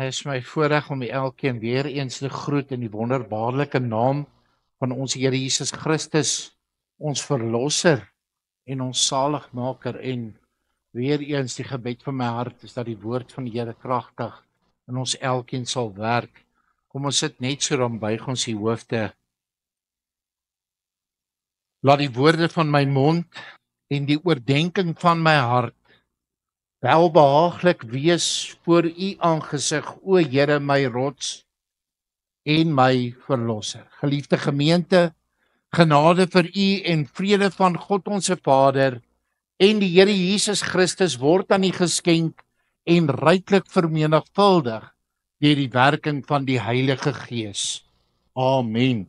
Dit is my voorreg om elkeen weer eens te groet in die wonderbaarlike naam van ons Here Jesus Christus, ons verlosser en ons saligmaker. En weer eens die gebed van my hart is dat die woord van die Here kragtig in ons elkeen sal werk. Kom ons sit net so, dan buig ons die hoofde. Laat die woorde van my mond en die oordeenking van my hart welbehaaglik wees voor U aangesig, o Here, my rots en my verlosser. Geliefde gemeente, genade vir U en vrede van God ons Vader en die Here Jesus Christus word aan U geskenk en ryklik vermenigvuldig deur die werking van die Heilige Gees. Amen.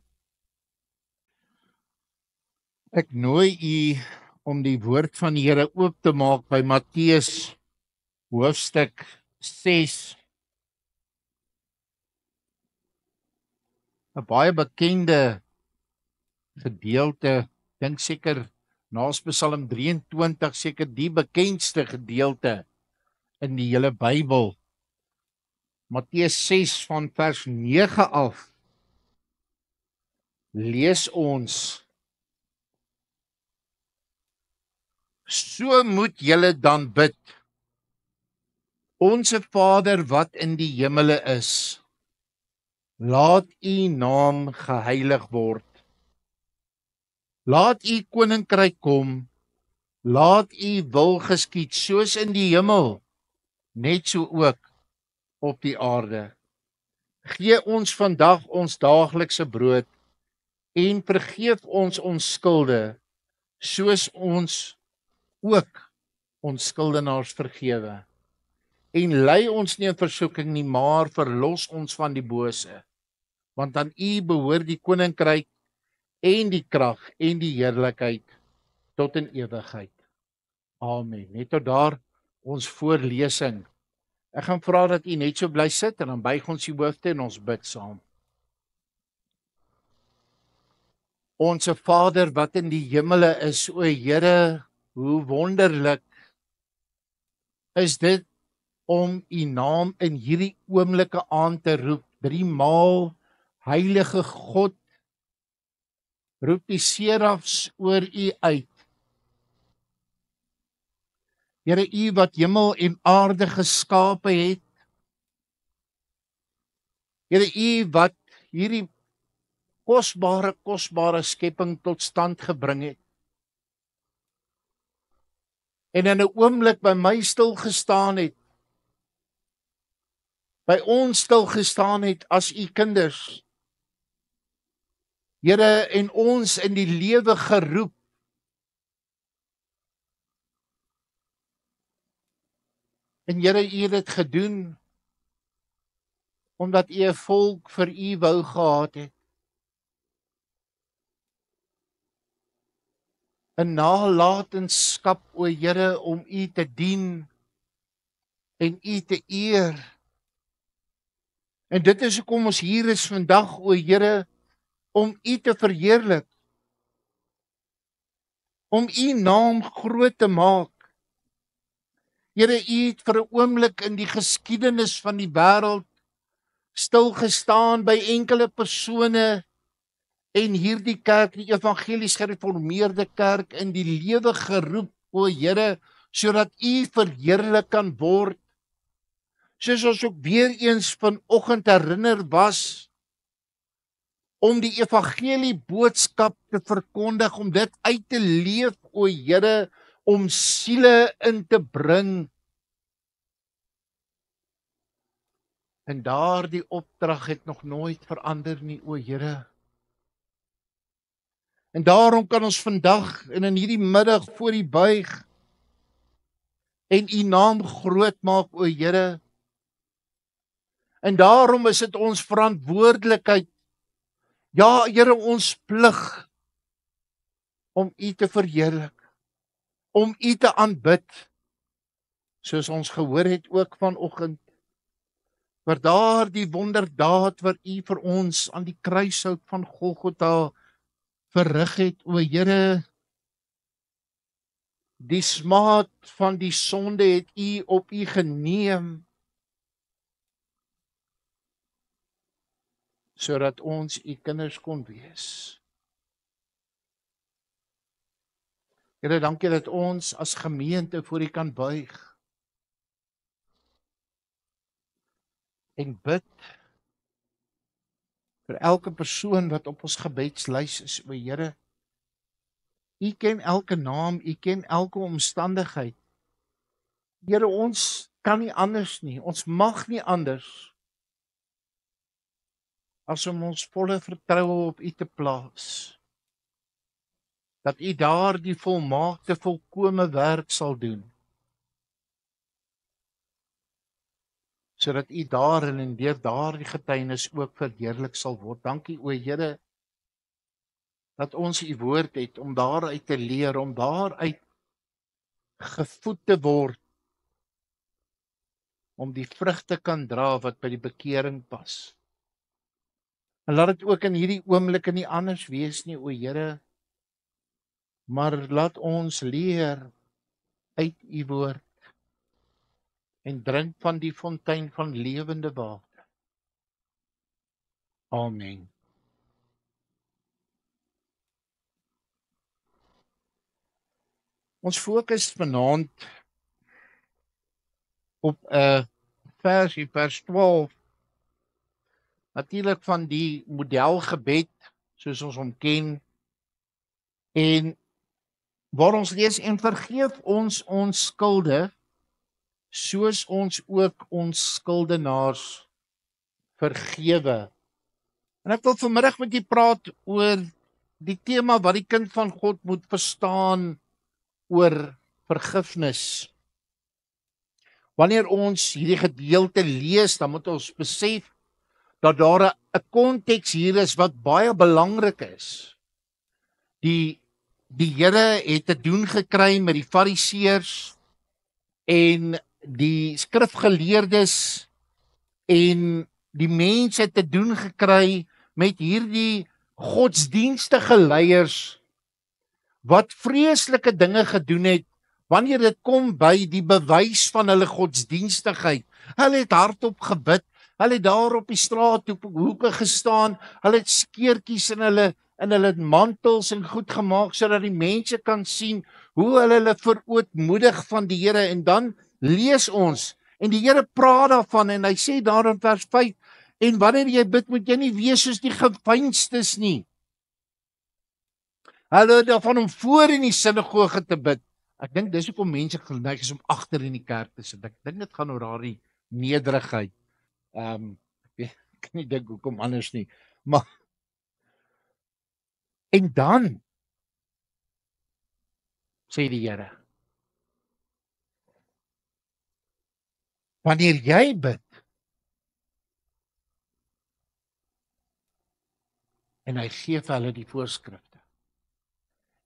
Ek nooi U om die woord van die Here oop te maak by Matteus hoofstuk 6. 'n baie bekende gedeelte, dink seker na Psalm 23 seker die bekendste gedeelte in die hele Bybel. Matteus 6 van vers 9 af lees ons: So moet julle dan bid: Onse Vader wat in die hemele is, laat U naam geheilig word. Laat U koninkryk kom, laat U wil geskied soos in die hemel, net so ook op die aarde. Gee ons vandag ons daaglikse brood en vergeef ons ons skulde, soos ons ook ons skuldenaars vergewe. En lei ons nie in versoeking nie, maar verlos ons van die bose. Want aan U behoort die koninkryk en die krag en die heerlikheid tot in ewigheid. Amen. Net tot daar ons voorlesing. Ek gaan vra dat U net so bly sit en dan buig ons die hoofde en ons bid saam. Onse Vader wat in die hemele is, o Here, hoe wonderlik is dit om U naam in hierdie oomblikke aan te roep. 3 maal Heilige God, roep die serafs oor U uit. Here, U wat hemel en aarde geskape het. Here, U wat hierdie kosbare skepping tot stand gebring het. En in 'n oomblik by my stil gestaan het. By ons stil gestaan het as U kinders. Here, en ons in die lewe geroep. En Here, U het dit gedoen omdat U 'n volk vir U wou gehad het. 'n nalatenskap, o Here, om U te dien en U te eer. En dit is hoekom ons hier is vandag, o Here, om U te verheerlik. Om U naam groot te maak. Here, U het vir 'n oomblik in die geskiedenis van die wêreld stil gestaan by enkele persone en hierdie kerk, die evangelies gereformeerde kerk, in die lewe geroep, o Here, sodat U verheerlik kan word. Soos ons ook weer eens vanoggend herinner was, om die evangelie boodskap te verkondig, om dit uit te leef, o Here, om siele in te bring. En daardie opdrag het nog nooit verander nie, o Here. En daarom kan ons vandag en in hierdie middag voor U buig en U naam groot maak, o Here. En daarom is dit ons verantwoordelikheid, ja Here, ons plig, om U te verheerlik, om U te aanbid, soos ons gehoor het ook vanoggend, vir daardie wonderdaad wat U vir ons aan die kruishout van Golgotha verrig het, o Here. Die smaad van die sonde het U op U geneem. sodat ons u kinders kon wees. Here, dankie dat ons as gemeente voor u kan buig en bid vir elke persoon wat op ons gebedslys is, o Here. U ken elke naam, u ken elke omstandigheid. Here, ons kan nie anders nie, ons mag nie anders as om ons volle vertroue op u te plaas. Dat u daar die volmaakte, volkome werk sal doen. Sodat u daarin en deur daardie getuienis ook verheerlik sal word. Dankie o Here, dat ons u woord het om daaruit te leer, om daaruit gevoed te word, om die vrugte kan dra wat by die bekering pas. En laat dit ook in hierdie oomblik nie anders wees nie, o Here, maar laat ons leer uit u woord en drink van die fontein van lewende water. Amen. Ons fokus vanaand op 'n versie, vers 12, natuurlik van die modelgebed, soos ons hom ken, en waar ons lees, en vergeef ons skulde, soos ons ook ons skuldenaars vergewe. En ek wil vanmiddag met julle praat oor die tema wat die kind van God moet verstaan oor vergifnis. Wanneer ons hierdie gedeelte lees, dan moet ons besef dat daar 'n konteks hier is wat baie belangrik is. Die Here het te doen gekry met die Fariseërs en die skrifgeleerdes en die mense het te doen gekry met hierdie godsdienstige leiers wat vreeslike dinge gedoen het wanneer dit kom by die bewys van hulle godsdienstigheid. Hulle het hardop gebid, hulle het daar op die straathoeke gestaan, hulle het skeertjies in hulle mantels en goed gemaak sodat die mense kan sien hoe hulle verootmoedig van die Here. En dan lees ons en die Here praat daarvan en hy sê daar in vers 5, en wanneer jy bid moet jy nie wees soos die gevynstes nie. Hulle het daarvan om voor in die sinagoge te bid. Ek dink dis hoekom mense geneig is om agter in die kerk te sit. Ek dink dit gaan oor daardie nederigheid. Ek kan nie dink hoekom anders nie. Maar en dan sê die Here, wanneer jy bid en hy gee vir hulle die voorskrifte.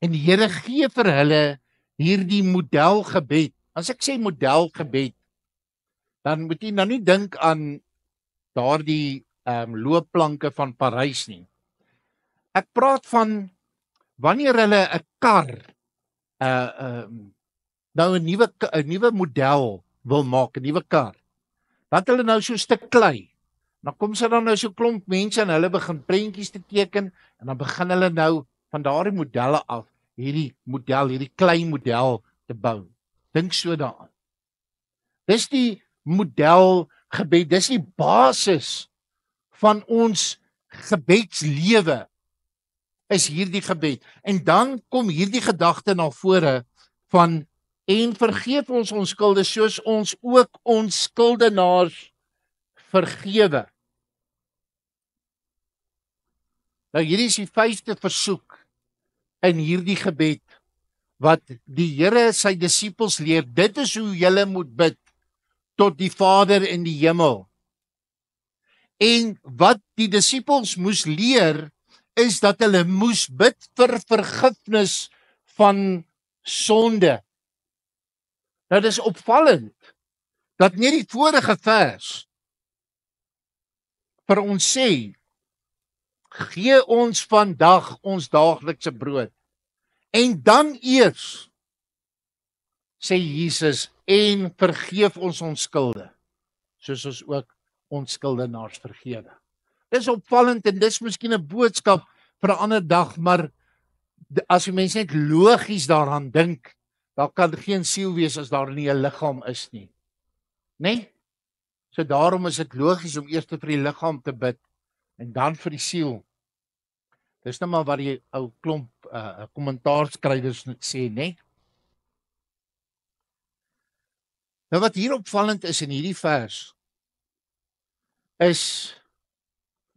En die Here gee vir hulle hierdie modelgebed. As ek sê modelgebed, dan moet jy nou nie dink aan daardie loopplanke van Parys nie. Ek praat van wanneer hulle 'n kar nou 'n nuwe model wil maak, 'n nuwe kar. Dan het hulle nou so 'n stuk klei. Dan kom sy dan nou so 'n klomp mense en hulle begin prentjies te teken en dan begin hulle nou van daardie modelle af hierdie klei model te bou. Dink so daaraan. Dis die modelgebed, dis die basis van ons gebedslewe. Is hierdie gebed. En dan kom hierdie gedagte na vore van en vergeef ons skulde soos ons ook ons skuldenaars vergewe. Nou hierdie is die 5de versoek in hierdie gebed wat die Here sy disippels leer. Dit is hoe julle moet bid tot die Vader in die hemel. En wat die disippels moes leer is dat hulle moes bid vir vergifnis van sonde. Nou dis opvallend dat net die vorige vers vir ons sê, gee ons vandag ons daaglikse brood. En dan eers sê Jesus, en vergeef ons skulde, soos ons ook ons skuldenaars vergewe. Dis opvallend en dis miskien 'n boodskap vir 'n ander dag, maar as jy mens net logies daaraan dink, daar kan geen siel wees as daar nie 'n liggaam is nie. Né? So daarom is dit logies om eers vir die liggaam te bid en dan vir die siel. Dis nou maar wat die ou klomp kommentaarskrywers sê, né? Nou wat hier opvallend is in hierdie vers is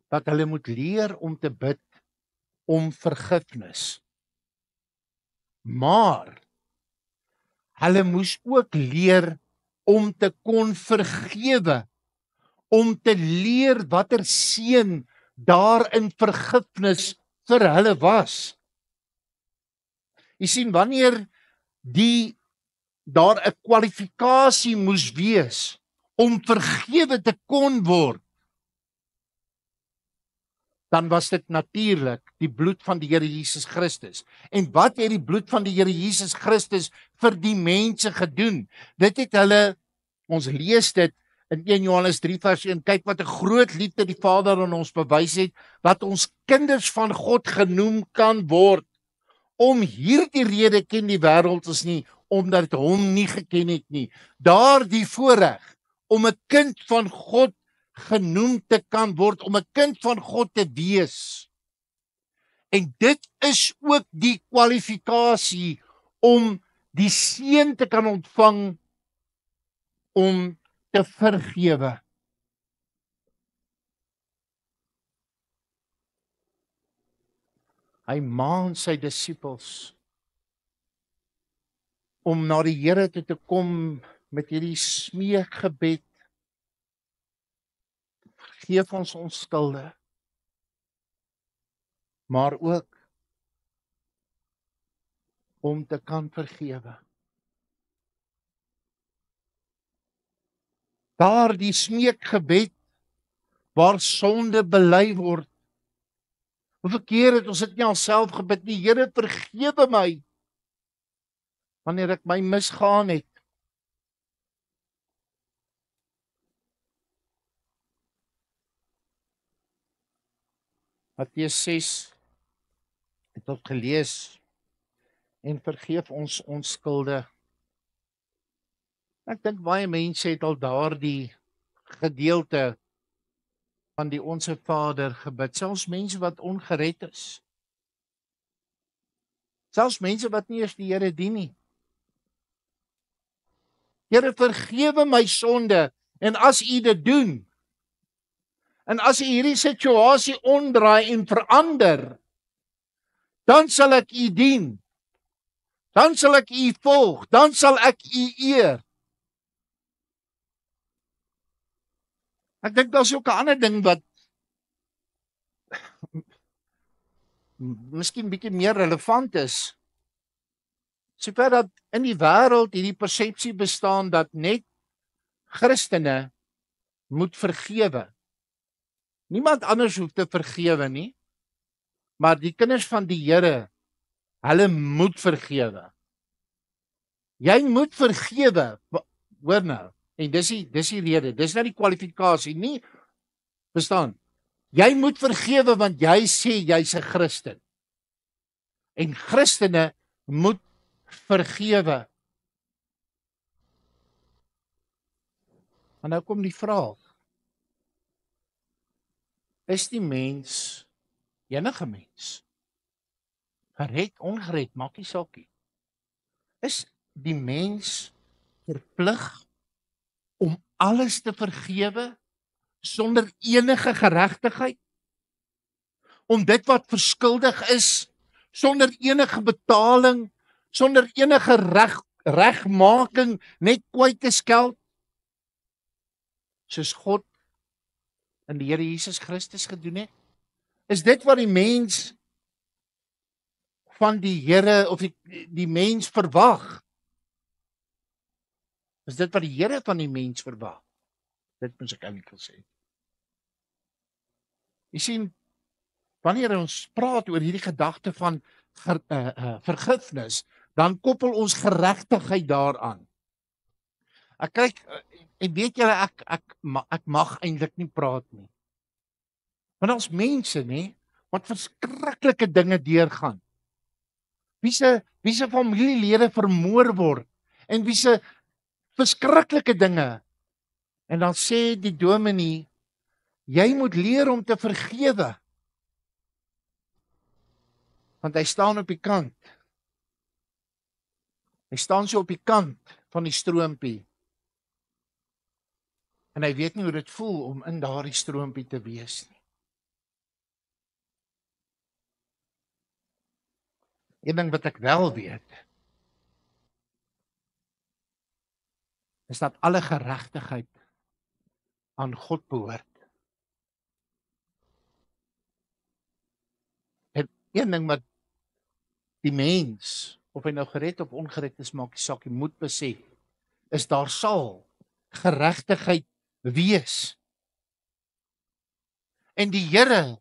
dat hulle moet leer om te bid om vergifnis. Maar hulle moes ook leer om te kon vergewe, om te leer watter seën daar in vergifnis vir hulle was. Jy sien, wanneer daar 'n kwalifikasie moes wees om vergewe te kon word, dan was dit natuurlik die bloed van die Here Jesus Christus. En wat het die bloed van die Here Jesus Christus vir die mense gedoen? Dit het hulle, ons lees dit in 1 Johannes 3 vers 1, kyk wat 'n groot liefde die Vader aan ons bewys het, dat ons kinders van God genoem kan word. Om hierdie rede ken die wêreld ons nie, omdat dit hom nie geken het nie. Daardie voorreg om 'n kind van God genoem te kan word, om 'n kind van God te wees. En dit is ook die kwalifikasie om die seën te kan ontvang om te vergewe. Hy maan sy disippels om na die Here toe te kom met hierdie smeekgebed. Vergeef ons ons skulde, maar ook om te kan vergewe. Daardie smeekgebed waar sonde bely word. Hoeveel keer het ons dit nie alself gebid nie, Here vergewe my wanneer ek my misgaan het. Matteus 6 het ons gelees, en vergeef ons ons skulde. Ek dink baie mense het al daardie gedeelte van die Onse Vader gebid, selfs mense wat ongered is. Selfs mense wat nie eers die Here dien nie. Here, vergewe my sonde, en as U dit doen, en as U hierdie situasie omdraai en verander, dan sal ek U dien. Dan sal ek U volg, dan sal ek U eer. Ek dink daar's ook 'n ander ding wat miskien bietjie meer relevant is. Sover dat in die wêreld hierdie persepsie bestaan dat net Christene moet vergewe. Niemand anders hoef te vergewe nie, maar die kinders van die Here, hulle moet vergewe. Jy moet vergewe, hoor nou. En dis die rede, dis nou die kwalifikasie, nie verstaan. Jy moet vergewe want jy sê jy's 'n Christen. En Christene moet vergewe. En nou kom die vraag. Is die mens, enige mens, gered, ongered, maak nie saak nie, is die mens verplig om alles te vergewe sonder enige geregtigheid? Om dit wat verskuldig is, sonder enige betaling, sonder enige regmaking, net kwyt te skel? Soos God in die Here Jesus Christus gedoen het? Is dit wat die mens van die Here of die mens verwag? Is dit wat die Here van die mens verwag? Dit moet ek eintlik sê. Jy sien, wanneer ons praat oor hierdie gedagte van vergifnis, dan koppel ons geregtigheid daaraan. Ek kyk, en weet julle, ek mag eintlik nie praat nie. Want ons mense, nê, wat verskriklike dinge deurgaan. Wie se familielede vermoor word en wie se verskriklike dinge. En dan sê die dominee, jy moet leer om te vergewe. Want hy staan op die kant. Hy staan so op die kant van die stroompie. En hy weet nie hoe dit voel om in daardie stroompie te wees nie. Een ding wat ek wel weet, is dat alle geregtigheid aan God behoort. En een ding wat die mens, of hy nou gered of ongered is, maak nie saak, jy moet besef, is daar sal geregtigheid wees. En die Here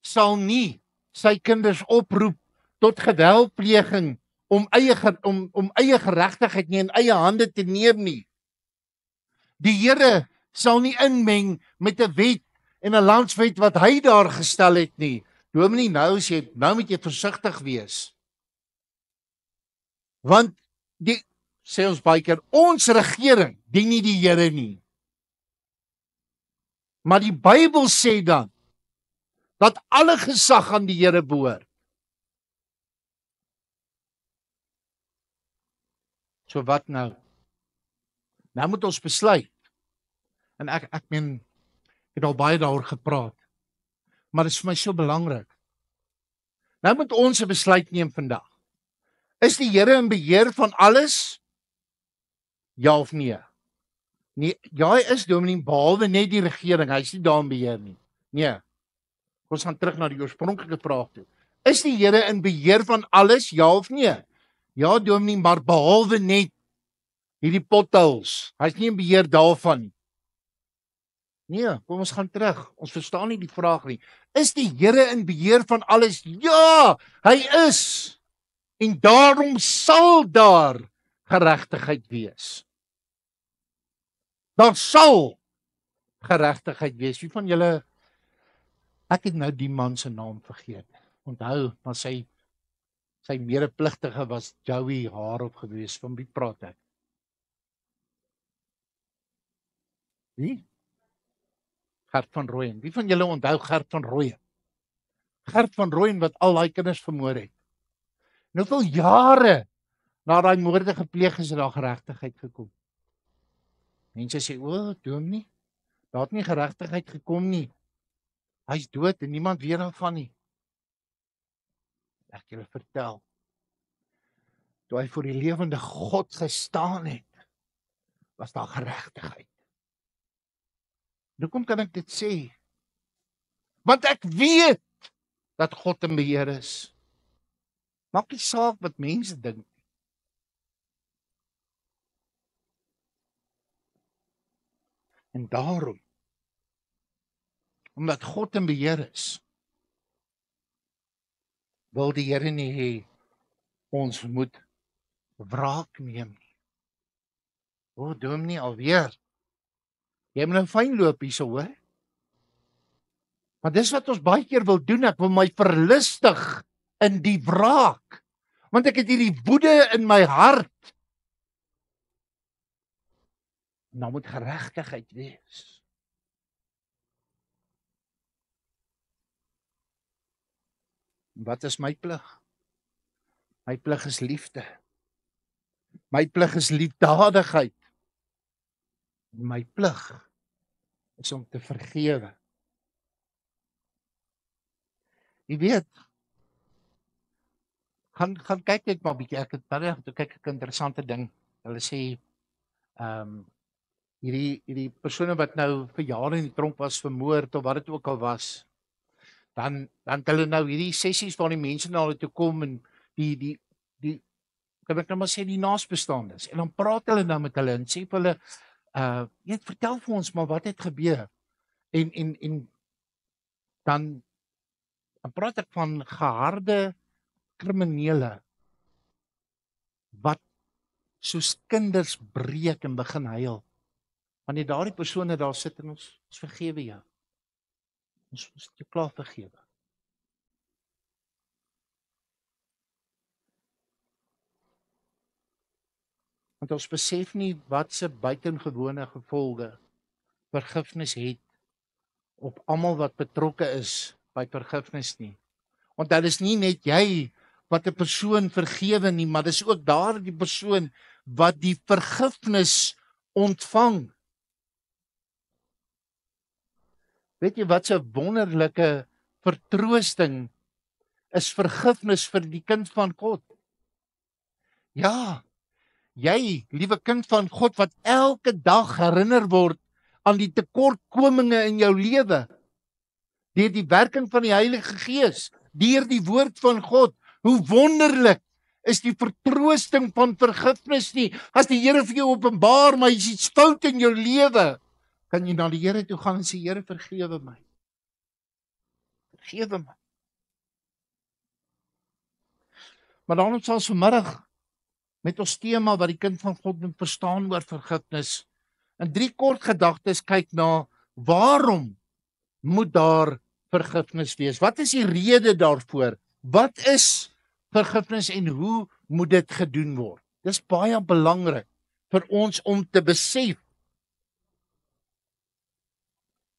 sal nie sy kinders oproep tot geweldpleging om eie geregtigheid nie in eie hande te neem nie. Die Here sal nie inmeng met 'n wet en 'n landswet wat hy daar gestel het nie. Dominee, nou moet jy versigtig wees. Want sê ons baie keer, ons regering dien nie die Here nie. Maar die Bybel sê dan dat alle gesag aan die Here behoort. So wat nou? Nou moet ons besluit. En ek het al baie daaroor gepraat. Maar dit is vir my so belangrik. Nou moet ons 'n besluit neem vandag. Is die Here in beheer van alles? Ja of nee? Nee, ja, hy is dominee, behalwe net die regering, hy is nie daar in beheer nie. Nee. Ons gaan terug na die oorspronklike vraag toe. Is die Here in beheer van alles? Ja of nee? Ja, dominee, maar behalwe net hierdie potholes. Hy's nie in beheer daarvan nie. Nee, kom ons gaan terug. Ons verstaan nie die vraag nie. Is die Here in beheer van alles? Ja, hy is. En daarom sal daar geregtigheid wees. Daar sal geregtigheid wees. Wie van julle, ek het nou die man se naam vergeet. Onthou, maar sy medepligtige was Joey Haarop gewees. Van wie praat ek? Wie? Gert van Rooyen. Wie van julle onthou Gert van Rooyen? Gert van Rooyen wat al daai kinders vermoor het. Nou hoeveel jare na daai moorde gepleeg is, daar geregtigheid gekom. Mense sê, "O, dominee, daar het nie geregtigheid gekom nie. Hy's dood en niemand weet daarvan nie." Ek julle vertel. Toe hy voor die lewende God gestaan het, was daar geregtigheid. Hoekom kan ek dit sê? Want ek weet dat God in beheer is. Maak nie saak wat mense dink. En daarom, omdat God in beheer is, wil die Here nie hê ons moet wraak neem nie. O, dominee, alweer. Jy moet nou fyn loop hierso, hoor. Maar dis wat ons baie keer wil doen, ek wil my verlustig in die wraak. Want ek het hierdie woede in my hart. Nou moet geregtigheid wees. Wat is my plig? My plig is liefde. My plig is liefdadigheid. My plig is om te vergewe. Jy weet, gaan kyk net maar bietjie. Ek het baie toe kyk ek 'n interessante ding. Hulle sê hierdie persone wat nou vir jare in die tronk was, vermoord of wat dit ook al was, dan hulle nou hierdie sessies waar die mense na hulle toe kom en die kan ek nou maar sê die naasbestaandes, en dan praat hulle nou met hulle en sê vir hulle net vertel vir ons maar wat het gebeur. En dan praat ek van geharde kriminele wat soos kinders breek en begin huil. Wanneer daardie persone daar sit en ons vergewe jou. Ons is jou klaar vergewe. Want ons besef nie wat se buitengewone gevolge vergifnis het op almal wat betrokke is by vergifnis nie. Want dit is nie net jy wat 'n persoon vergewe nie, maar dis ook daardie persoon wat die vergifnis ontvang. Weet jy wat 'n wonderlike vertroosting is vergifnis vir die kind van God? Ja, jy, liewe kind van God, wat elke dag herinner word aan die tekortkominge in jou lewe, deur die werking van die Heilige Gees, deur die woord van God. Hoe wonderlik is die vertroosting van vergifnis nie. As die Here vir jou openbaar, maar jy's iets fout in jou lewe, kan jy na die Here toe gaan en sê, Here, vergewe my. Vergewe my. Maar dan ons sal vanmiddag met ons tema wat die kind van God moet verstaan oor vergifnis, in 3 kort gedagtes kyk na waarom moet daar vergifnis wees? Wat is die rede daarvoor? Wat is vergifnis en hoe moet dit gedoen word? Dis baie belangrik vir ons om te besef,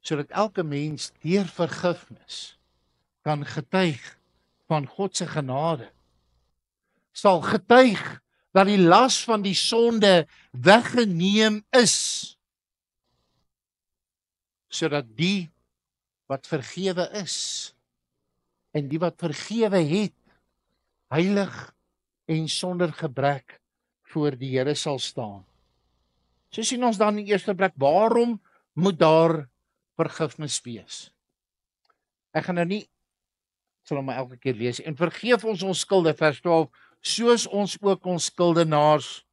sodat elke mens deur vergifnis kan getuig van God se genade. Sal getuig dat die las van die sonde weggeneem is, sodat die wat vergewe is en die wat vergewe het, heilig en sonder gebrek voor die Here sal staan. So sien ons dan in die eerste plek, waarom moet daar vergifnis wees? Ek gaan nou nie, sal hom elke keer lees, en vergeef ons skulde, vers 12, soos ons ook ons skuldenaars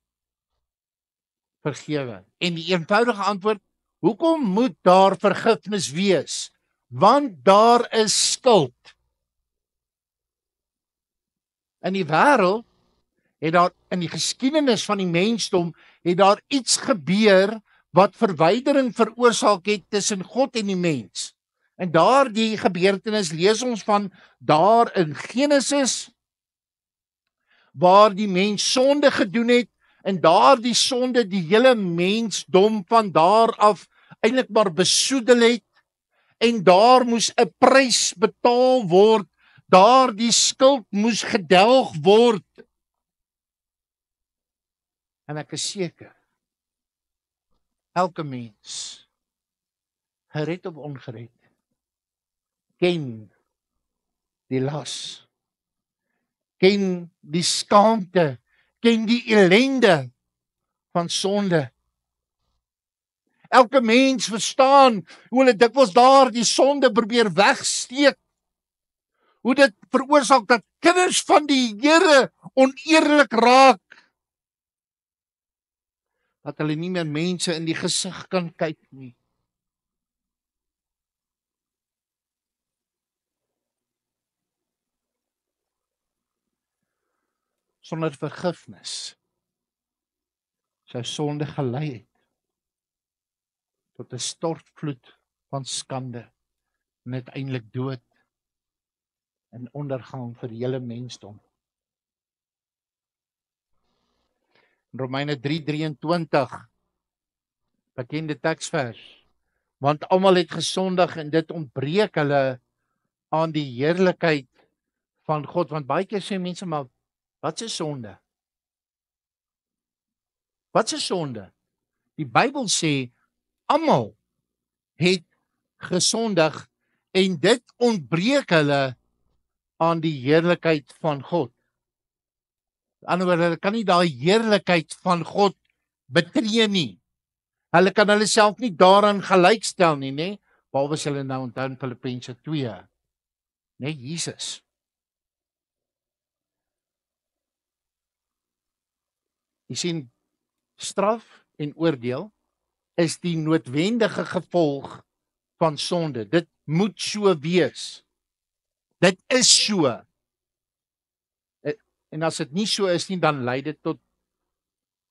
vergewe. En die eenvoudige antwoord, hoekom moet daar vergifnis wees? Want daar is skuld. In die wêreld het daar, in die geskiedenis van die mensdom, het daar iets gebeur wat verwydering veroorsaak het tussen God en die mens. En daardie gebeurtenis lees ons van daar in Genesis, waar die mens sonde gedoen het, en daardie sonde die hele mensdom van daar af eintlik maar besoedel het, en daar moes 'n prys betaal word, daardie skuld moes gedelg word. En ek is seker, elke mens, gered of ongered, ken die las, ken die skaamte, ken die ellende van sonde. Elke mens verstaan hoe hulle dikwels daar die sonde probeer wegsteek, hoe dit veroorsaak dat kinders van die Here oneerlik raak, dat hulle nie meer mense in die gesig kan kyk nie. Sonder vergifnis sou sonde gelei het tot 'n stortvloed van skande en uiteindelik dood en ondergang vir die hele mensdom. Romeine 3:23, bekende teksvers, want almal het gesondig en dit ontbreek hulle aan die heerlikheid van God. Want baie keer sê mense, maar wat is sonde? Wat is sonde? Die Bybel sê almal het gesondig en dit ontbreek hulle aan die heerlikheid van God. Aan die ander woorde, hulle kan nie daai heerlikheid van God betree nie. Hulle kan hulle self nie daaraan gelykstel nie, nê? Behalwe as hulle nou onthou in Filippense 2, nê, Jesus. Jy sien, straf en oordeel is die noodwendige gevolg van sonde. Dit moet so wees. Dit is so. En as dit nie so is nie, dan lei dit tot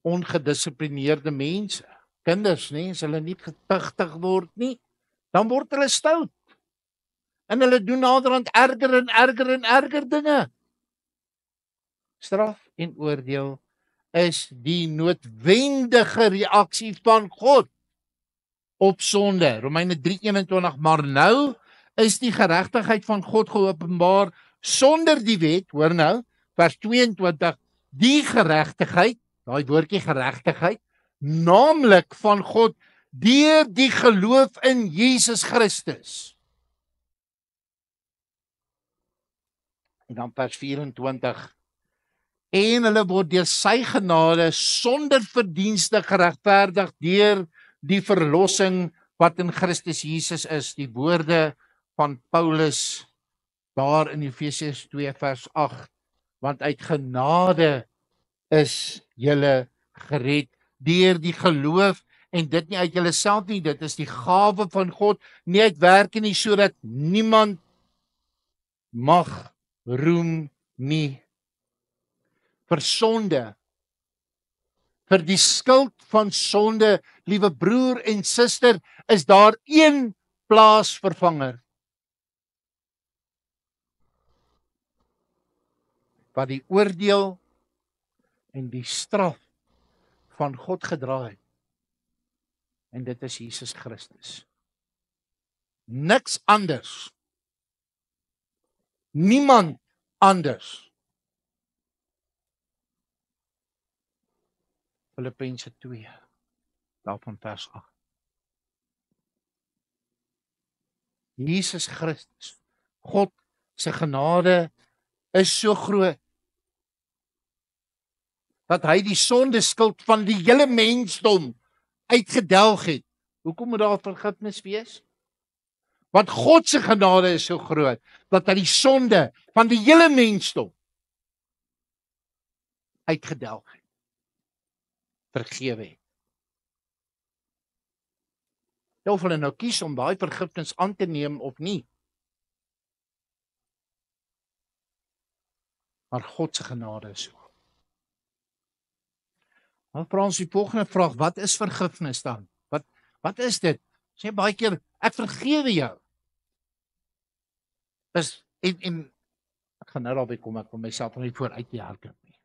ongedissiplineerde mense. Kinders, nee, as hulle nie getugtig word nie, dan word hulle stout. En hulle doen naderhand erger en erger en erger dinge. Straf en oordeel is die noodwendige reaksie van God op sonde. Romeine 3:21, maar nou is die geregtigheid van God geopenbaar sonder die wet, hoor nou, vers 22, die geregtigheid, daai woordjie geregtigheid, naamlik van God deur die geloof in Jesus Christus. En dan vers 24, en hulle word deur sy genade sonder verdienste geregverdig deur die verlossing wat in Christus Jesus is. Die woorde van Paulus daar in Efesiërs 2 vers 8, want uit genade is julle gered deur die geloof, en dit nie uit julleself nie, dit is die gawe van God, nie uit werke nie, sodat niemand mag roem nie. Vir sonde, vir die skuld van sonde, liewe broer en suster, is daar een plaasvervanger wat die oordeel en die straf van God gedra het. En dit is Jesus Christus. Niks anders. Niemand anders. Filippense 2, daarvan vers 8. Jesus Christus, God se genade is so groot dat hy die sondeskuld van die hele mensdom uitgedelg het. Hoekom moet daar vergifnis wees? Want God se genade is so groot dat hy die sonde van die hele mensdom uitgedelg het, vergewe het. Of hulle nou kies om daai vergifnis aan te neem of nie. Maar God se genade is so. Dan vra ons die volgende vraag, wat is vergifnis dan? Wat is dit? Sê baie keer, ek vergewe jou. En ek gaan nou daarby kom, ek wil myself nie vooruit die hardloop nie.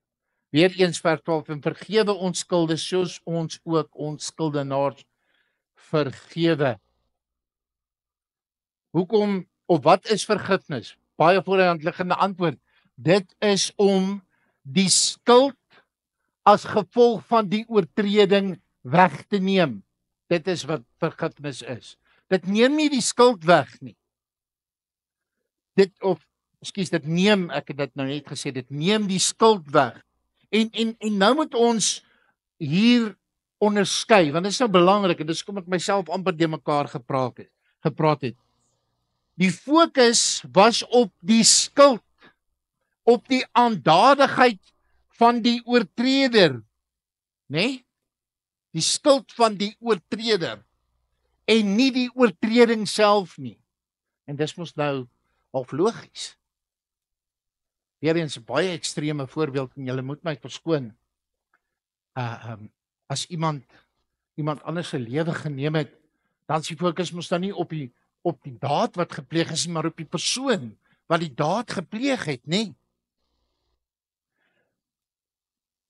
Weereens vers 12, en vergewe ons skulde soos ons ook ons skuldenaars vergewe. Hoekom of wat is vergifnis? Baie voor die hand liggende antwoord. Dit is om die skuld as gevolg van die oortreding weg te neem. Dit is wat vergifnis is. Dit neem nie die skuld weg nie. Dit neem, ek het dit nou net gesê, dit neem die skuld weg. En nou moet ons hier onderskei, want dit is nou belangrik, en dis kom ek myself amper de mekaar gepraat het. Die fokus was op die skuld, op die aandadigheid van die oortreder, né? Die skuld van die oortreder, en nie die oortreding self nie. En dis mos nou half logies. Weereens 'n baie ekstreme voorbeeld, en julle moet my verskoon. As iemand anders se lewe geneem het, dan is die fokus mos dan nie op die daad wat gepleeg is, maar op die persoon wat die daad gepleeg het, nê?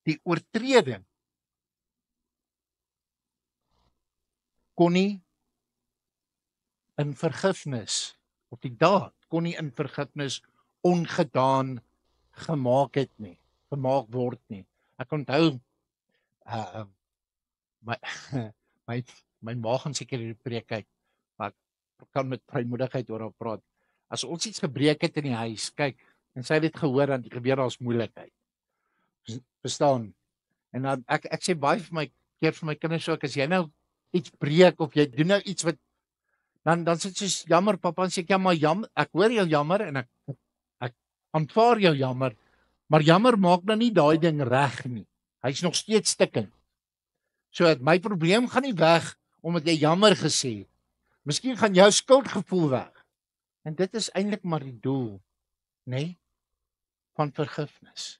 Die oortreding kon nie in vergifnis, of die daad kon nie in vergifnis ongedaan gemaak word nie. Ek onthou my ma gaan seker hierdie preek uit, maar ek kan met vrymoedigheid oor haar praat. As ons iets gebreek het in die huis, kyk, en sy het dit gehoor, dan gebeur daar's moeilikheid. Verstaan? En dan ek sê baie vir my kinders ook, as jy nou iets breek of jy doen nou iets wat dan sê jy jammer pappa, en sê ek ja, maar jammer, ek hoor jou jammer en ek aanvaar jou jammer, maar jammer maak nou nie daai ding reg nie. Hy's nog steeds stikkend. So my probleem gaan nie weg omdat jy jammer gesê het. Miskien gaan jou skuldgevoel weg. En dit is eintlik maar die doel, né, van vergifnis.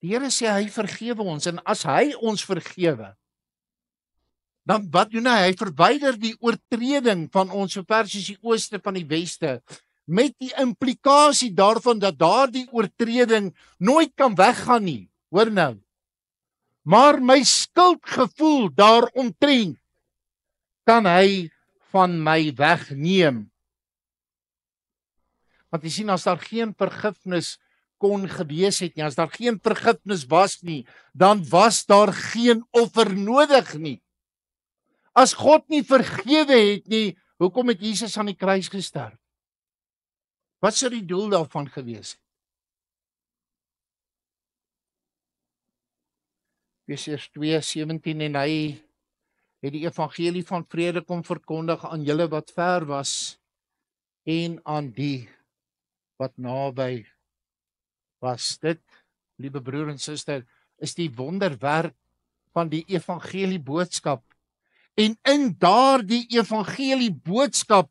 Die Here sê hy vergewe ons, en as hy ons vergewe, Dan wat doen hy? Hy verwyder die oortreding van ons so ver soos die ooste van die weste, met die implikasie daarvan dat daardie oortreding nooit kan weggaan nie. Hoor nou. Maar my skuldgevoel daaromtrent kan hy van my wegneem. Want jy sien, as daar geen vergifnis kon gewees het nie, as daar geen vergifnis was nie, dan was daar geen offer nodig nie. As God nie vergewe het nie, hoekom het Jesus aan die kruis gesterf? Wat sou die doel daarvan gewees het? Efesiërs 2:17 en hy het die evangelie van vrede kom verkondig aan julle wat ver was en aan die wat naby was. Dit, liewe broer en suster, is die wonderwerk van die evangelie boodskap. En in daardie evangelie boodskap,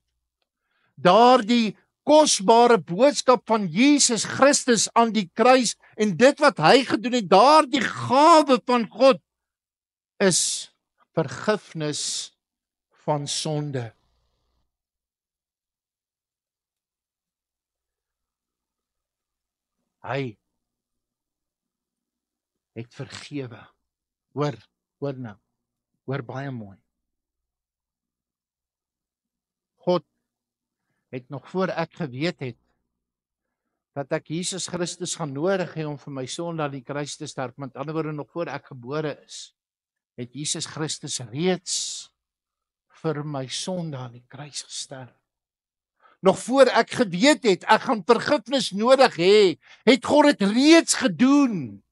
daardie kosbare boodskap van Jesus Christus aan die kruis en dit wat hy gedoen het, daardie gawe van God is vergifnis van sonde. Hy het vergewe. Hoor nou. Hoor baie mooi. God het nog voor ek geweet het dat ek Jesus Christus gaan nodig hê om vir my sonde aan die kruis te sterf, met ander woorde nog voor ek gebore is, het Jesus Christus reeds vir my sonde aan die kruis gesterf. Nog voor ek geweet het ek gaan vergifnis nodig hê, het God dit reeds gedoen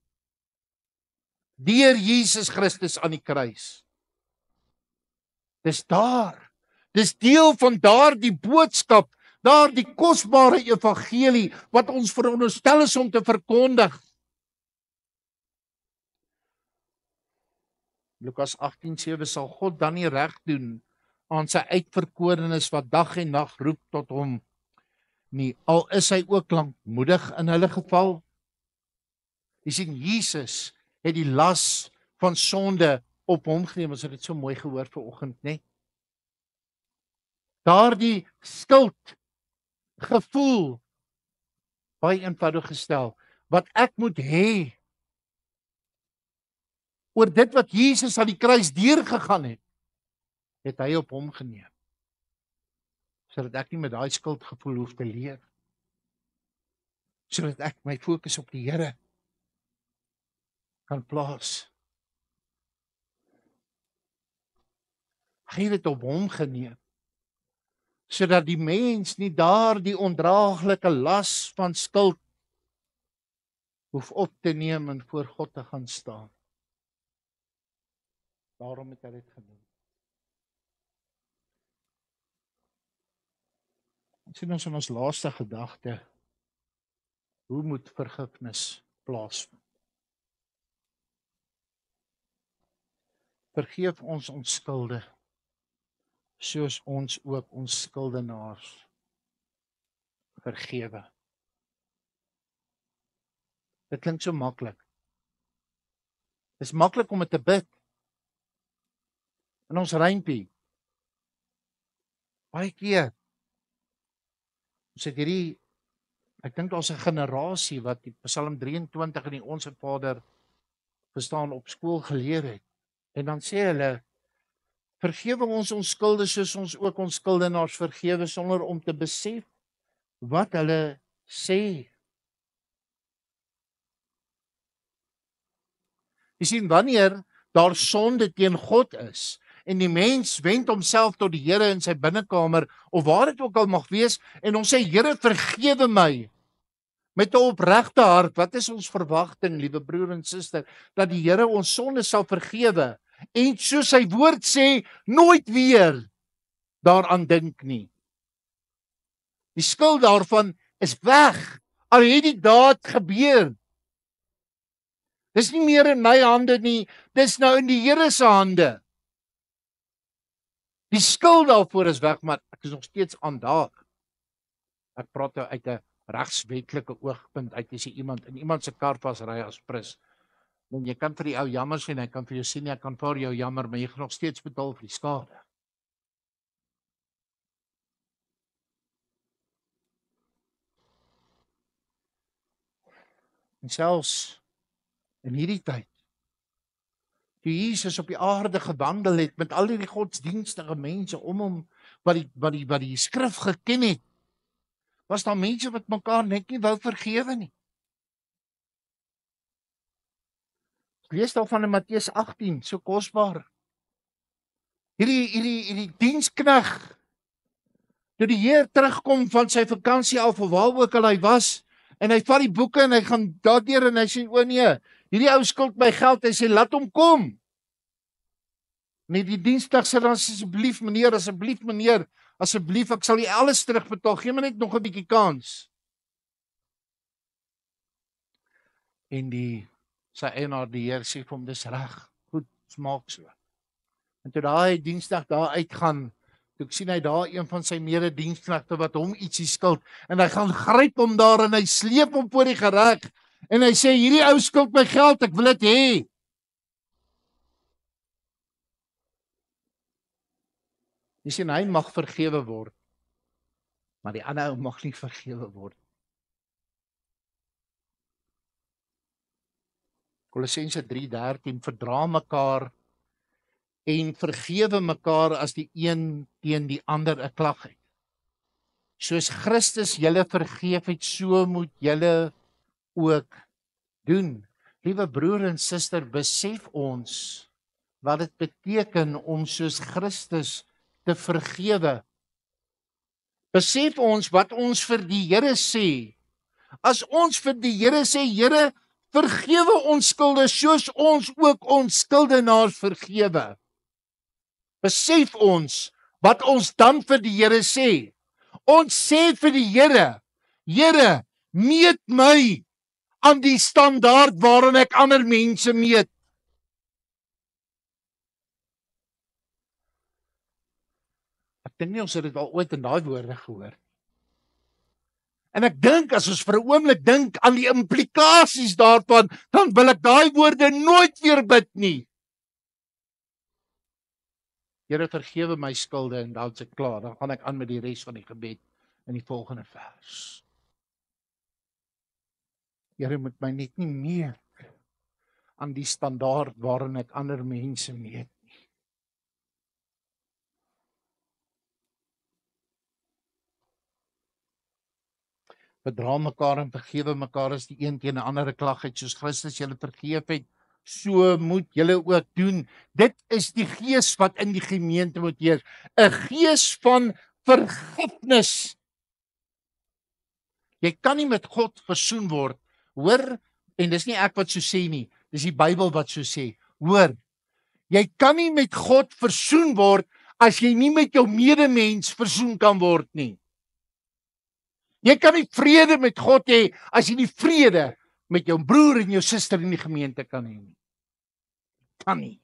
deur Jesus Christus aan die kruis. Dis daar. Dis deel van daardie boodskap, daardie kosbare evangelie wat ons veronderstel is om te verkondig. Lukas 18:7 sal God dan nie reg doen aan sy uitverkorenes wat dag en nag roep tot hom nie, al is hy ook lankmoedig in hulle geval. Jy sien, Jesus het die las van sonde op hom geneem. Ons het dit so mooi gehoor vanoggend, né? Daardie skuld gevoel, baie eenvoudig gestel, wat ek moet hê oor dit wat Jesus aan die kruis deurgegaan het hy op hom geneem, sodat ek nie met daai skuldgevoel hoef te leef, sodat ek my fokus op die Here kan plaas. Hy het dit op hom geneem, sodat die mens nie daardie ondraaglike las van skuld hoef op te neem en voor God te gaan staan. Daarom het hy dit gedoen. Ons sien ons in ons laaste gedagte, hoe moet vergifnis plaasvind? Vergeef ons ons skulde, soos ons ook ons skuldenaars vergewe. Dit klink so maklik. Dit is maklik om dit te bid. In ons rympie. Baie keer. Ons het hierdie, ek dink daar's 'n generasie wat die Psalm 23 in die Onse Vader verstaan op skool geleer het. En dan sê hulle, vergewe ons ons skulde soos ons ook ons skuldenaars vergewe, sonder om te besef wat hulle sê. Jy sien, wanneer daar sonde teen God is en die mens wend homself tot die Here in sy binnekamer of waar dit ook al mag wees en ons sê, Here, vergewe my, met 'n opregte hart, wat is ons verwagting, liewe broer en suster, dat die Here ons sonde sal vergewe en soos sy woord sê, nooit weer daaraan dink nie. Die skuld daarvan is weg, al het die daad gebeur. Dis nie meer in my hande nie, dis nou in die Here se hande. Die skuld daarvoor is weg, maar ek is nog steeds aandaag. Ek praat nou uit 'n regswetlike oogpunt uit, as jy iemand in iemand se kar vasry as prins, En jy kan vir die ou jammer sê, hy kan vir jou sê, ek kan vir jou jammer, maar jy gaan nog steeds betaal vir die skade. En selfs in hierdie tyd, toe Jesus op die aarde gewandel het met al die godsdienstige mense om hom wat die skrif geken het, was daar mense wat mekaar net nie wou vergewe nie. Lees daar van in Matteus 18, so kosbaar. Hierdie diensknegt, toe die Heer terugkom van sy vakansie af of waar ook al hy was, en hy vat die boeke en hy gaan daardeur en hy sê, o nee, hierdie ou skuld my geld, hy sê, laat hom kom. Nee, die diensknegt sê dan, asseblief meneer, asseblief, ek sal jy alles terugbetaal, gee my net nog 'n bietjie kans. En sy eienaar, die Heer, sê vir hom, dis reg, goed, smaak so. En toe daai diensknegt daar uitgaan, toe ek sien hy daar een van sy medediensknegte wat hom ietsie skuld, en hy gaan gryp hom daar en hy sleep hom voor die gereg, en hy sê, hierdie ou skuld my geld, ek wil dit hê. Jy sien, hy mag vergewe word, maar die ander ou mag nie vergewe word. Kolossense 3:13, verdra mekaar en vergewe mekaar as die een teen die ander 'n klag het. Soos Christus julle vergeef het, so moet julle ook doen. Liewe broer en suster, besef ons wat dit beteken om soos Christus te vergewe. Besef ons wat ons vir die Here sê. As ons vir die Here sê, Here, vergewe ons skulde soos ons ook ons skuldenaars vergewe. Besef ons wat ons dan vir die Here sê. Ons sê vir die Here, Here, meet my aan die standaard waarin ek ander mense meet. Ek dink nie ons het dit al ooit in daai woorde gehoor. En ek dink as ons vir 'n oomblik dink aan die implikasies daarvan, dan wil ek daai woorde nooit weer bid nie. Here, vergewe my skulde en dan is ek klaar. Dan gaan ek aan met die res van die gebed in die volgende vers. Here, moet my net nie meet aan die standaard waarin ek ander mense meet nie. Verdra mekaar en vergewe mekaar as die een teen 'n ander 'n klag het, soos Christus julle vergeef het, so moet julle ook doen. Dit is die gees wat in die gemeente moet heers, 'n gees van vergifnis. Jy kan nie met God versoen word, hoor, en dis nie ek wat so sê nie, dis die Bybel wat so sê, hoor, jy kan nie met God versoen word, as jy nie met jou medemens versoen kan word nie. Jy kan nie vrede met God hê, as jy nie vrede met jou broer en jou suster in die gemeente kan hê nie. Kan nie.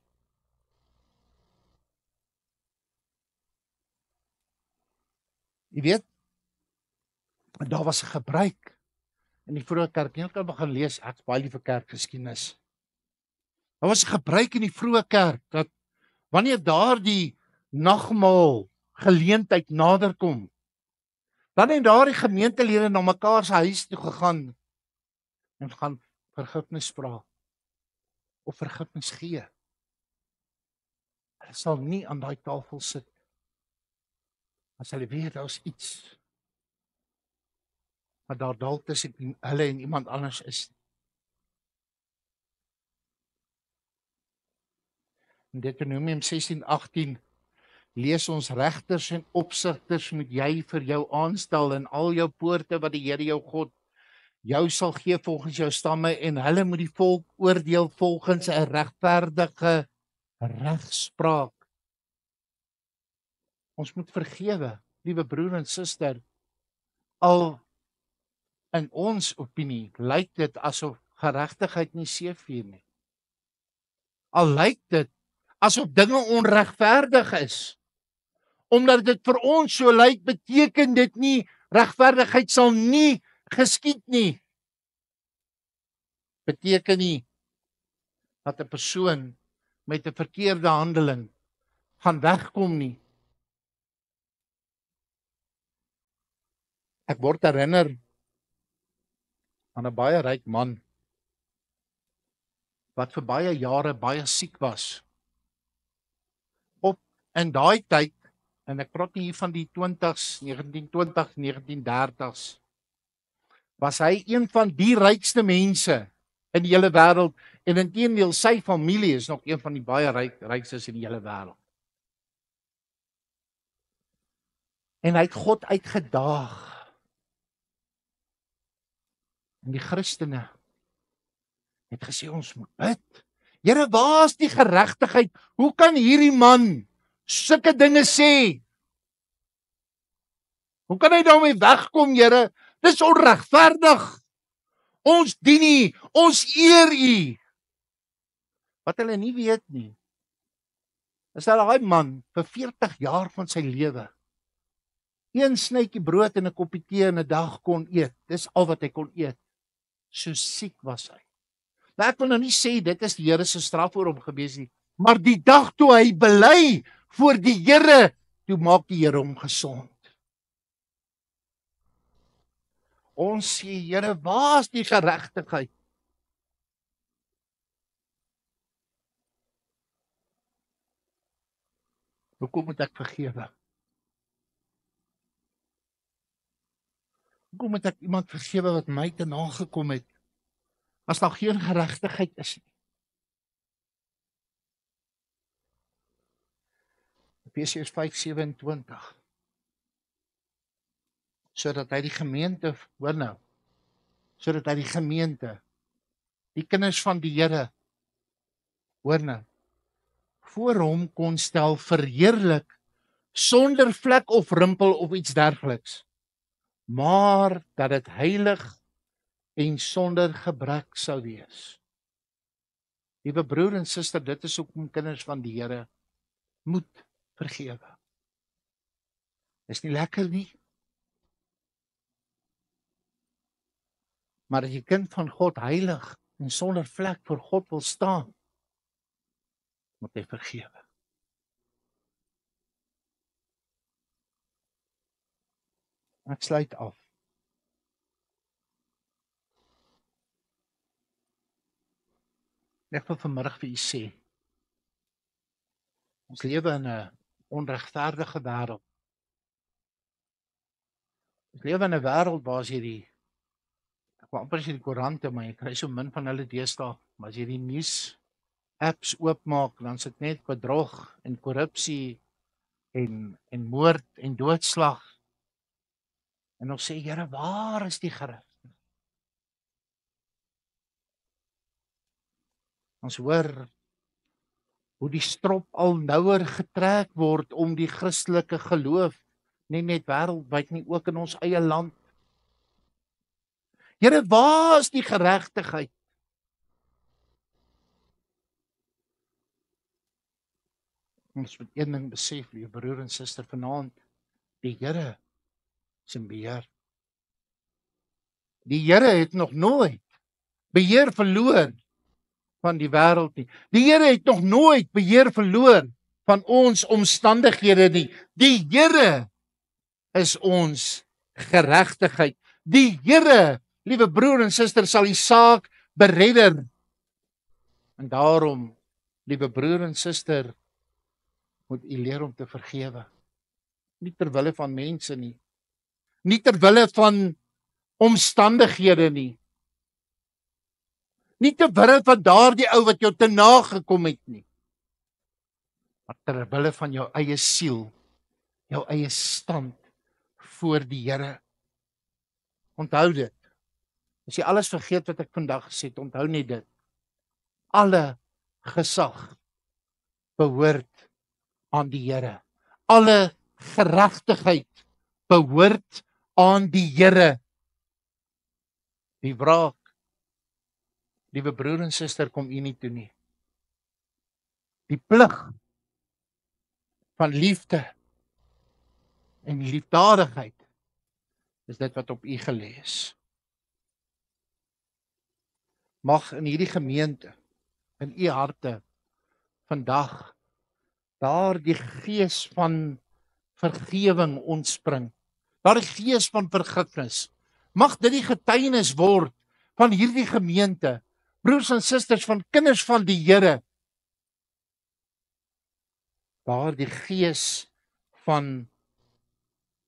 Jy weet, daar was 'n gebruik in die vroeë kerk. Jy kan begin lees, ek baie lief vir kerkgeskiedenis. Daar was 'n gebruik in die vroeë kerk dat wanneer daardie nagmaal geleentheid naderkom, dan het daardie gemeentelede na mekaar se huis toe gegaan en gaan vergifnis vra of vergifnis gee. Hulle sal nie aan daai tafel sit as hulle weet daar's iets wat daar dalk tussen hulle en iemand anders is. In Deuteronomium 16:18 lees ons, regters en opsigters moet jy vir jou aanstel in al jou poorte wat die Here jou God jou sal gee volgens jou stamme, en hulle moet die volk oordeel volgens 'n regverdige regspraak. Ons moet vergewe, liewe broer en suster. Al in ons opinie lyk dit asof geregtigheid nie seëvier nie. Al lyk dit asof dinge onregverdig is. Omdat dit vir ons so lyk, beteken dit nie regverdigheid sal nie geskied nie. Beteken nie dat 'n persoon met 'n verkeerde handeling gaan wegkom nie. Ek word herinner aan 'n baie ryk man wat vir baie jare baie siek was. Op in daai tyd, en ek praat nie hier van die 20s, 1920s, 1930s, was hy een van die rykste mense in die hele wêreld, en inteendeel sy familie is nog een van die baie rykstes in die hele wêreld. En hy het God uitgedaag. En die Christene het gesê ons moet bid. Here, waar is die geregtigheid? Hoe kan hierdie man sulke dinge sê? Hoe kan hy daarmee wegkom, Here? Dis onregverdig. Ons dien U, ons eer U. Wat hulle nie weet nie, is dat daai man vir 40 jaar van sy lewe een snytjie brood en 'n koppie tee in 'n dag kon eet. Dis al wat hy kon eet. So siek was hy. Nou ek wil nou nie sê dit is die Here se straf oor hom gewees nie, maar die dag toe hy bely voor die Here, toe maak die Here hom gesond. Ons sê, Here, waar is die geregtigheid? Hoekom moet ek vergewe? Hoekom moet ek iemand vergewe wat my te nagekom het, as daar geen geregtigheid is nie? Efesiërs 5:27. Sodat hy die gemeente, hoor nou, sodat hy die gemeente, die kinders van die Here, hoor nou, voor hom kon stel verheerlik, sonder vlek of rimpel of iets dergeliks, maar dat dit heilig en sonder gebrek sou wees. Liewe broer en suster, dit is hoekom kinders van die Here moet vergewe. Dis nie lekker nie, maar as jy kind van God heilig en sonder vlek voor God wil staan, moet jy vergewe. Ek sluit af. Ek wil vanmiddag vir u sê, ons lewe in 'n onregverdige wêreld. Ons lewe in 'n wêreld waar as jy ek wil amper sê die koerante, maar jy kry so min van hulle deesdae, maar as jy die nuus apps oopmaak, dan sit net bedrog en korrupsie en moord en doodslag. En ons sê, Here, waar is die gereg? Ons hoor hoe die strop al nouer getrek word om die Christelike geloof, nie net wêreldwyd nie, ook in ons eie land. Here, waar is die geregtigheid? Ons moet een ding besef, lieve broer en suster, vanaand, die Here is in beheer. Die Here het nog nooit beheer verloor van die wêreld nie. Die Here het nog nooit beheer verloor van ons omstandighede nie. Die Here is ons geregtigheid. Die Here, liewe broer en suster, sal die saak beredder. En daarom, liewe broer en suster, moet u leer om te vergewe. Nie ter wille van mense nie. Nie ter wille van omstandighede nie. Nie ter wille van daardie ou wat jou te nagekom het nie. Maar ter wille van jou eie siel, jou eie stand voor die Here. Onthou dit. As jy alles vergeet wat ek vandag gesê het, onthou net dit. Alle gesag behoort aan die Here. Alle geregtigheid behoort aan die Here. Die wraak, liewe broer en suster, kom u nie toe nie. Die plig van liefde en liefdadigheid is dit wat op u gelê is. Mag in hierdie gemeente in u harte vandag daar die gees van vergewing ontspring. Daar die gees van vergifnis. Mag dit die getuienis word van hierdie gemeente, broers en susters, van kinders van die Here. Daar die gees van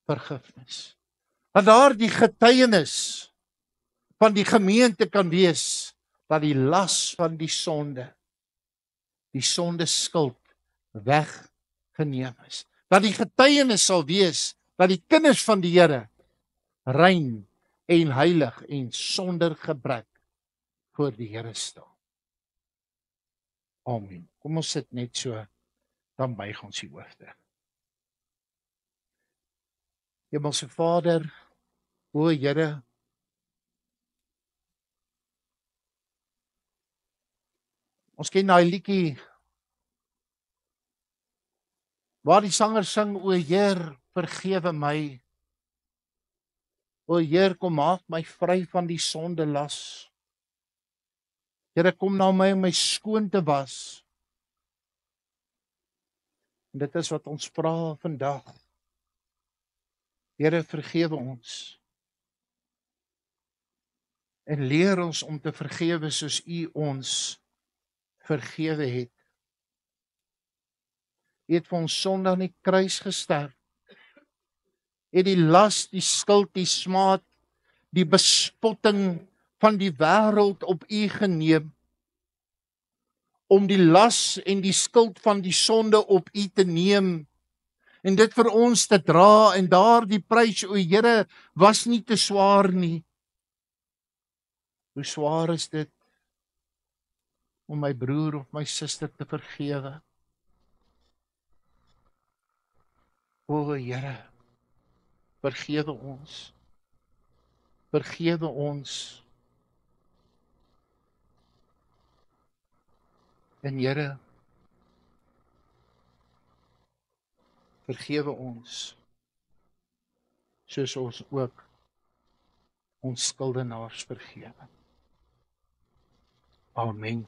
vergifnis. Dat daar die getuienis van die gemeente kan wees dat die las van die sonde skuld weggeneem is. Dat die getuienis sal wees dat die kinders van die Here rein en heilig en sonder gebrek voor die Here staan. Amen. Kom ons sit net so, dan buig ons die hoofde. Hemelse Vader, o Here, ons ken daai liedjie waar die sanger sing, o Heer, vergewe my. O Heer, kom maak my vry van die sonde las. Here, kom na my om my skoon te was. En dit is wat ons vra vandag. Here, vergewe ons. En leer ons om te vergewe soos U ons vergewe het. U het vir ons sonde aan die kruis gesterf. Het die las, die skuld, die smaad, die bespotting van die wêreld op U geneem, om die las en die skuld van die sonde op U te neem, en dit vir ons te dra, en daardie prys, o Here, was nie te swaar nie. Hoe swaar is dit om my broer of my suster te vergewe? O Here, vergewe ons. Vergewe ons. En Here, vergewe ons, soos ons ook ons skuldenaars vergewe. Amen.